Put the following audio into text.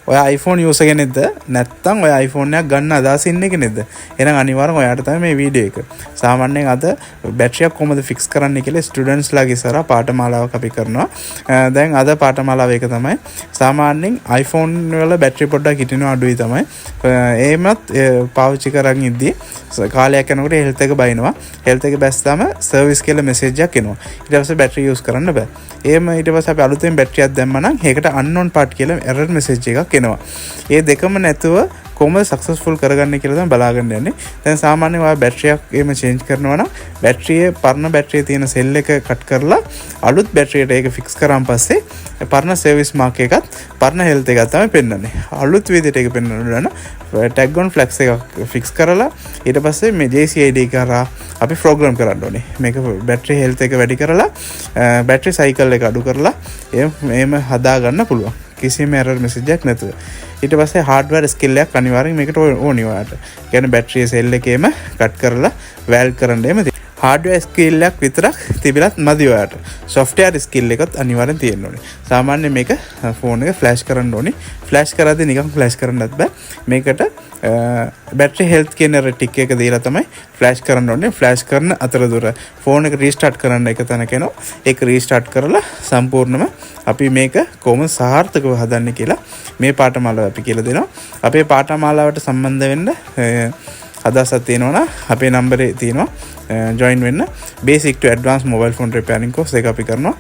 ඔය iPhone user කෙනෙක්ද නැත්නම් ඔය iPhone එකක් ගන්න අදහස් ඉන්න කෙනෙක්ද? එහෙනම් අනිවාර්යෙන් ඔයාට තමයි මේ වීඩියෝ එක. සාමාන්‍යයෙන් අද බැටරි එක කොහොමද ෆික්ස් කරන්න කියලා ස්ටුඩන්ට්ස් ලාගේ ඉස්සරහා පාඨමාලාවක් අපි කරනවා. දැන් අද පාඨමාලාව එක තමයි සාමාන්‍යයෙන් iPhone වල බැටරි පොඩ්ඩක් හිටිනවා අඩුයි තමයි. එහෙමත් පාවිච්චි කරන් ඉද්දී කාලයක් යනකොට හෙල්ත් එක බයිනවා. හෙල්ත් එක බැස්සම සර්විස් කියලා මෙසේජ් එකක් එනවා. ඊට පස්සේ බැටරි යූස් කරන්න බෑ. එහෙම ඊට පස්සේ අපි අලුතෙන් බැටරියක් දැම්මම නම් ඒකට unknown part කියලා error message එකක් එනවා. ඒ දෙකම නැතුව කොහොමද සක්සස්ෆුල් කරගන්නේ කියලා තමයි බලාගන්න යන්නේ. දැන් සාමාන්‍යයෙන් ඔයා බැටරියක් එහෙම චේන්ජ් කරනවා නම් බැටරියේ පරණ බැටරියේ තියෙන සෙල් එක කට් කරලා අලුත් බැටරියට ඒක ෆික්ස් කරාන් පස්සේ පරණ සර්විස් මාක් එකත් පරණ හෙල්ත් එකත් තමයි පෙන්වන්නේ. අලුත් විදිහට ඒක පෙන්වන්න tag on flex එකක් ෆික්ස් කරලා ඊට පස්සේ මේ JCID කරා අපි ප්‍රෝග්‍රෑම් කරන්න ඕනේ. මේක බැටරි හෙල්ත් එක වැඩි කරලා බැටරි සයිකල් එක අඩු කරලා එහෙම හදා ගන්න පුළුවන්. කිසිම error message එකක් නැතුව. ඊට පස්සේ hardware skill එකක් අනිවාර්යෙන් මේකට ඕනි ඔයාලට. කියන්නේ බැටරි සෙල් එකේම කට් කරලා වැල් කරන්න එම hardware skill එකක් විතරක් තිබිලත් මදි ඔයාලට. software skill එකත් අනිවාර්යෙන් තියෙන්න ඕනේ. සාමාන්‍යයෙන් මේක phone එක flash කරන්න ඕනේ. flash කරද්දී නිකන් flash කරන්නත් බෑ. මේකට බැටරි හෙල්ත් කියන ටික් එක දීලා තමයි ෆ්ලෑෂ් කරන්න ඕනේ. ෆ්ලෑෂ් කරන අතරතුර ෆෝන් එක රීස්ටාර්ට් කරන්න එක තැනක එනවා. ඒක රීස්ටාර්ට් කරලා සම්පූර්ණම අපි මේක කොහොමද සාර්ථකව හදන්නේ කියලා මේ පාඨමාලාව අපි කියලා දෙනවා. අපේ පාඨමාලාවට සම්බන්ධ වෙන්න අදහසක් තියෙනවා නම් අපේ නම්බරේ තියෙනවා join වෙන්න. basic to advanced mobile phone repairing course එක අපි කරනවා.